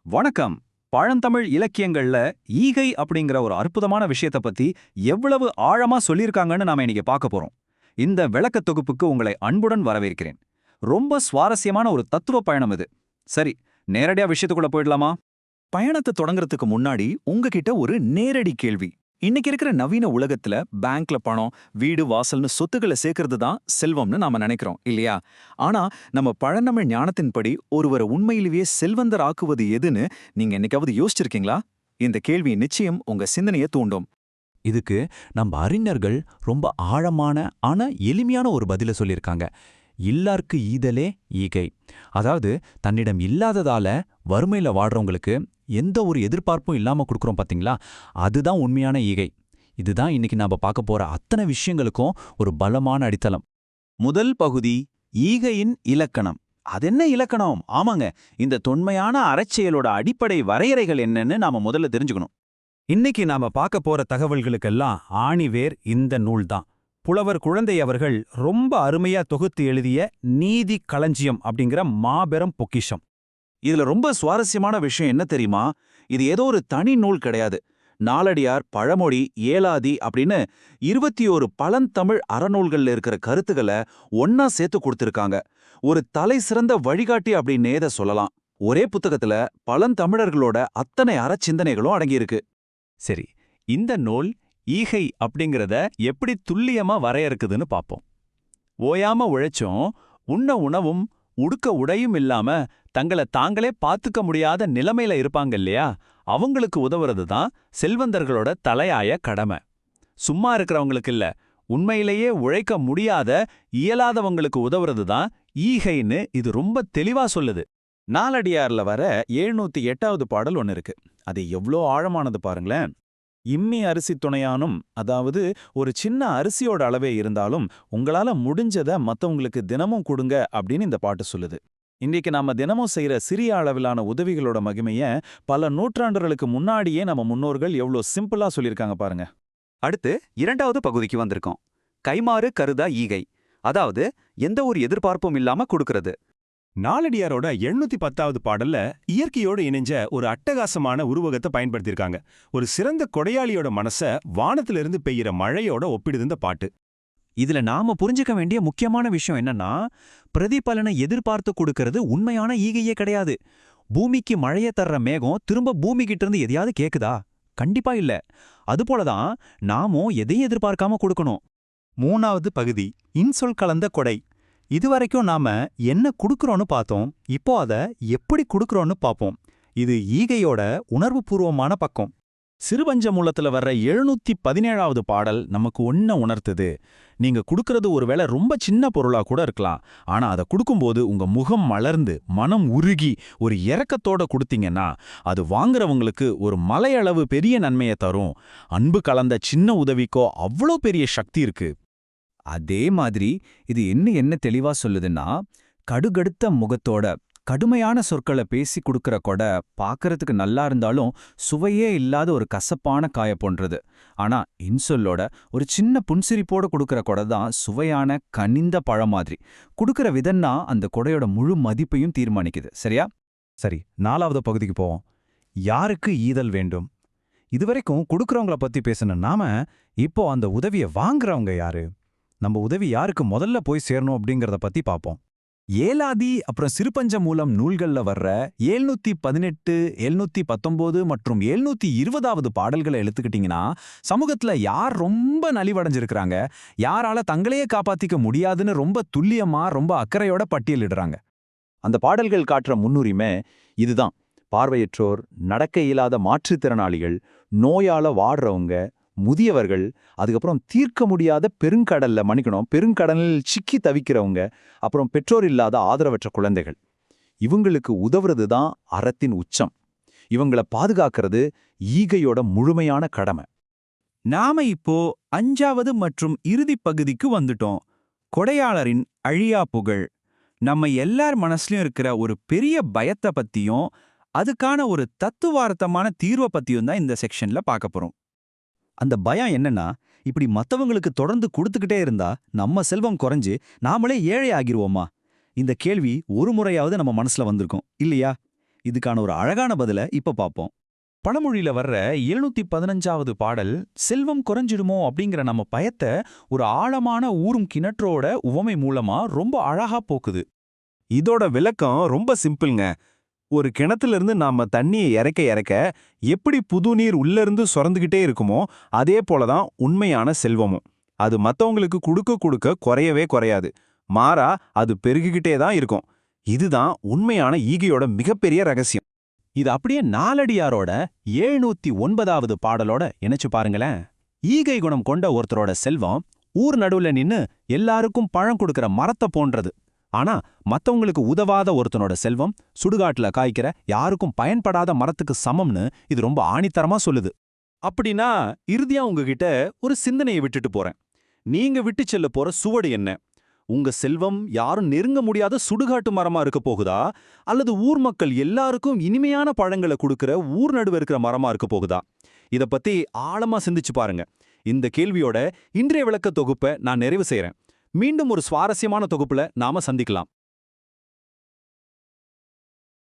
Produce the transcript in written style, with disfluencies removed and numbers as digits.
வணக்கம். பழந்தமிழ் இலக்கியங்கள்ல ஈகை அப்படிங்கிற ஒரு அற்புதமான விஷயத்த பத்தி எவ்வளவு ஆழமா சொல்லியிருக்காங்கன்னு நாம இன்னைக்கு பார்க்க போறோம். இந்த விளக்கத் தொகுப்புக்கு உங்களை அன்புடன் வரவேற்கிறேன். ரொம்ப சுவாரஸ்யமான ஒரு தத்துவ பயணம் இது. சரி, நேரடியா விஷயத்துக்குள்ள போயிடலாமா? பயணத்தை தொடங்குறதுக்கு முன்னாடி உங்ககிட்ட ஒரு நேரடி கேள்வி. இன்னைக்கு இருக்கிற நவீன உலகத்துல பேங்க்ல பணம், வீடு, வாசல்னு சொத்துக்களை சேர்க்கறது தான் செல்வம்னு நாம நினைக்கிறோம் இல்லையா? ஆனா நம்ம பழந்தமிழ் ஞானத்தின்படி ஒருவரை உண்மையிலேயே செல்வந்தர் ஆக்குவது எதுன்னு நீங்க என்னைக்காவது யோசிச்சிருக்கீங்களா? இந்த கேள்வி நிச்சயம் உங்க சிந்தனையை தூண்டும். இதுக்கு நம்ம அறிஞர்கள் ரொம்ப ஆழமான ஆனா எளிமையான ஒரு பதில சொல்லியிருக்காங்க. இல்லார்க்கு ஈதலே ஈகை. அதாவது தன்னிடம் இல்லாததால வறுமையில வாடுறவங்களுக்கு எந்த ஒரு எதிர்பார்ப்பும் இல்லாம கொடுக்குறோம் பாத்தீங்களா, அதுதான் உண்மையான ஈகை. இதுதான் இன்னைக்கு நாம பார்க்க போற அத்தனை விஷயங்களுக்கும் ஒரு பலமான அடித்தளம். முதல் பகுதி, ஈகையின் இலக்கணம். அதென்ன இலக்கணம்? ஆமாங்க, இந்த தொன்மையான அறச்செயலோட அடிப்படை வரையறைகள் என்னன்னு நாம முதல்ல தெரிஞ்சுக்கணும். இன்னைக்கு நாம பார்க்க போற தகவல்களுக்கெல்லாம் ஆணிவேர் இந்த நூல்தான். புலவர் குழந்தை அவர்கள் ரொம்ப அருமையா தொகுத்து எழுதிய நீதி களஞ்சியம் அப்படிங்கிற மாபெரும் பொக்கிஷம். இதுல ரொம்ப சுவாரஸ்யமான விஷயம் என்ன தெரியுமா? இது ஏதோ ஒரு தனி நூல் கிடையாது. நாலடியார், பழமொழி, ஏலாதி அப்படின்னு 21 பழந்தமிழ் அறநூல்கள்ல இருக்கிற கருத்துக்களை ஒன்னா சேர்த்து கொடுத்திருக்காங்க. ஒரு தலை சிறந்த வழிகாட்டி அப்படின்னே இதை சொல்லலாம். ஒரே புத்தகத்துல பழந்தமிழர்களோட அத்தனை அறச்சிந்தனைகளும் அடங்கியிருக்கு. சரி, இந்த நூல் ஈகை அப்படிங்கிறத எப்படி துல்லியமா வரையறுக்குதுன்னு பார்ப்போம். ஓயாம உழைச்சும் உண்ண உணவும் உடுக்க உடையும் இல்லாம தங்களை தாங்களே பார்த்துக்க முடியாத நிலைமையில இருப்பாங்க இல்லையா, அவங்களுக்கு உதவுறது தான் செல்வந்தர்களோட தலையாய கடமை. சும்மா இருக்கிறவங்களுக்கு இல்ல, உண்மையிலேயே உழைக்க முடியாத இயலாதவங்களுக்கு உதவுறது தான் ஈகைன்னு இது ரொம்ப தெளிவா சொல்லுது. நாலடியார்ல வர 708வது பாடல் ஒன்னு இருக்கு. அது எவ்வளோ ஆழமானது பாருங்களேன். இம்மி அரிசி துணையானும், அதாவது ஒரு சின்ன அரிசியோட அளவே இருந்தாலும் உங்களால முடிஞ்சத மத்தவங்களுக்கு தினமும் கொடுங்க அப்படின்னு இந்த பாட்டு சொல்லுது. இன்றைக்கு நாம தினமும் செய்யற சிறிய அளவிலான உதவிகளோட மகிமைய பல நூற்றாண்டுகளுக்கு முன்னாடியே நம்ம முன்னோர்கள் எவ்வளோ சிம்பிளா சொல்லியிருக்காங்க பாருங்க. அடுத்து 2வது பகுதிக்கு வந்திருக்கோம். கைமாறு கருதா ஈகை. அதாவது எந்த ஒரு எதிர்பார்ப்பும் இல்லாம கொடுக்கறது. நாலடியாரோட 710வது பாடல்ல இயற்கையோடு இணைஞ்ச ஒரு அட்டகாசமான உருவகத்தை பயன்படுத்தியிருக்காங்க. ஒரு சிறந்த கொடையாளியோட மனச வானத்திலிருந்து பெய்கிற மழையோட ஒப்பிடுது இந்த பாட்டு. இதுல நாம புரிஞ்சுக்க வேண்டிய முக்கியமான விஷயம் என்னன்னா, பிரதிபலனை எதிர்பார்த்து கொடுக்கறது உண்மையான ஈகையே கிடையாது. பூமிக்கு மழைய தர்ற மேகம் திரும்ப பூமி கிட்ட இருந்து எதையாவது கேக்குதா? கண்டிப்பா இல்ல. அதுபோலதான் நாமும் எதையும் எதிர்பார்க்காம கொடுக்கணும். 3வது பகுதி, இன்சொல் கலந்த கொடை. இதுவரைக்கும் நாம என்ன குடுக்கறோம்னு பார்த்தோம், இப்போ அத எப்படி குடுக்கறோம்னு பாப்போம். இது ஈகையோட உணர்வுபூர்வமான பக்கம். சிறுபஞ்சமூலத்துல வர்ற 717வது பாடல் நமக்கு ஒன்ன உணர்த்துது. நீங்க குடுக்கறது ஒருவேளை ரொம்ப சின்ன பொருளா கூட இருக்கலாம். ஆனா அதை கொடுக்கும்போது உங்க முகம் மலர்ந்து மனம் உருகி ஒரு இரக்கத்தோட கொடுத்தீங்கன்னா அது வாங்குறவங்களுக்கு ஒரு மலையளவு பெரிய நன்மையை தரும். அன்பு கலந்த சின்ன உதவிக்கோ அவ்வளோ பெரிய சக்தி இருக்கு. அதே மாதிரி இது என்ன தெளிவா சொல்லுதுன்னா, கடுகடுத்த முகத்தோட கடுமையான சொற்களை பேசி கொடுக்கற கொடை பார்க்கறதுக்கு நல்லா இருந்தாலும் சுவையே இல்லாத ஒரு கசப்பான காய போன்றது. ஆனா இன்சொல்லோட ஒரு சின்ன புன்சிரிப்போட கொடுக்கற கொடை தான் சுவையான கனிந்த பழம் மாதிரி. கொடுக்கற விதம்னா அந்த கொடையோட முழு மதிப்பையும் தீர்மானிக்குது. சரியா? சரி, 4வது பகுதிக்கு போவோம். யாருக்கு ஈதல் வேண்டும்? இதுவரைக்கும் கொடுக்கறவங்கள பத்தி பேசின நாம இப்போ அந்த உதவியை வாங்குறவங்க யாரு? நம்ம உதவி யாருக்கு முதல்ல போய் சேரணும் அப்படிங்கறத பத்தி பாப்போம். ஏலாதி அப்புறம் சிறுபஞ்சமூலம் நூல்கள்ல வர்ற 718, 719 மற்றும் 720வது பாடல்களை எடுத்துக்கிட்டீங்கன்னா, சமூகத்துல யார் ரொம்ப நலிவடைஞ்சிருக்கிறாங்க, யாரால தங்களையே காப்பாத்திக்க முடியாதுன்னு ரொம்ப துல்லியமா ரொம்ப அக்கறையோட பட்டியலிடுறாங்க. அந்த பாடல்கள் காட்டுற முன்னுரிமை இதுதான். பார்வையற்றோர், நடக்க இயலாத மாற்றுத்திறனாளிகள், நோயால வாடுறவங்க, முதியவர்கள், அதுக்கப்புறம் தீர்க்க முடியாத பெருங்கடலில் சிக்கி தவிக்கிறவங்க, அப்புறம் பெற்றோர் இல்லாத ஆதரவற்ற குழந்தைகள். இவங்களுக்கு உதவுறது தான் அறத்தின் உச்சம். இவங்களை பாதுகாக்கிறது ஈகையோட முழுமையான கடமை. நாம இப்போ 5வது மற்றும் இறுதி பகுதிக்கு வந்துட்டோம். கொடையாளரின் அழியா புகழ். நம்ம எல்லார் மனசுலயும் இருக்கிற ஒரு பெரிய பயத்தை பத்தியும் அதுக்கான ஒரு தத்துவார்த்தமான தீர்வை பத்தியும் தான் இந்த செக்ஷன்ல பார்க்க போறோம். அந்த பயம் என்னன்னா, இப்படி மத்தவங்களுக்கு தொடர்ந்து கொடுத்துக்கிட்டே இருந்தா நம்ம செல்வம் குறைஞ்சு நாமளே ஏழை ஆகிருவோமா? இந்த கேள்வி ஒரு முறையாவது நம்ம மனசுல வந்திருக்கும் இல்லையா? இதுக்கான ஒரு அழகான பதில இப்ப பாப்போம். பழமொழியில வர்ற 715வது பாடல் செல்வம் குறைஞ்சிடுமோ அப்படிங்கிற நம்ம பயத்தை ஒரு ஆழமான ஊரும் கிணற்றோட உவமை மூலமா ரொம்ப அழகா போக்குது. இதோட விளக்கம் ரொம்ப சிம்பிள்ங்க. ஒரு கிணத்துல இருந்து நாம தண்ணியை இறக்க இறக்க எப்படி புது நீர் உள்ள இருந்து சுரந்துகிட்டே இருக்குமோ அதே போலதான் உண்மையான செல்வமும். அது மத்தவங்களுக்கு கொடுக்க கொடுக்க குறையவே குறையாது. மாறா அது பெருகிக்கிட்டே தான் இருக்கும். இதுதான் உண்மையான ஈகையோட மிகப்பெரிய ரகசியம். இது அப்படியே நாலடியாரோட 709வது பாடலோட இணைச்சு பாருங்களேன். ஈகை குணம் கொண்ட ஒருத்தரோட செல்வம் ஊர் நடுவுல நின்னு எல்லாருக்கும் பழம் கொடுக்கற மரத்தை போன்றது. ஆனா மத்தவங்களுக்கு உதவாத ஒருத்தனோட செல்வம் சுடுகாட்டுல காய்க்கிற யாருக்கும் பயன்படாத மரத்துக்கு சமம்னு இது ரொம்ப ஆணித்தரமா சொல்லுது. அப்படின்னா இறுதியா உங்ககிட்ட ஒரு சிந்தனையை விட்டுட்டு போறேன். நீங்க விட்டு செல்ல போற சுவடு என்ன? உங்க செல்வம் யாரும் நெருங்க முடியாத சுடுகாட்டு மரமா இருக்க போகுதா, அல்லது ஊர் மக்கள் எல்லாருக்கும் இனிமையான பழங்களை கொடுக்கிற ஊர் நடுவே இருக்கிற மரமா இருக்க போகுதா? இத பத்தி ஆழமா சிந்திச்சு பாருங்க. இந்த கேள்வியோட இன்றைய விளக்க தொகுப்பை நான் நிறைவு செய்றேன். மீண்டும் ஒரு சுவாரஸ்யமான தொகுப்புல நாம சந்திக்கலாம்.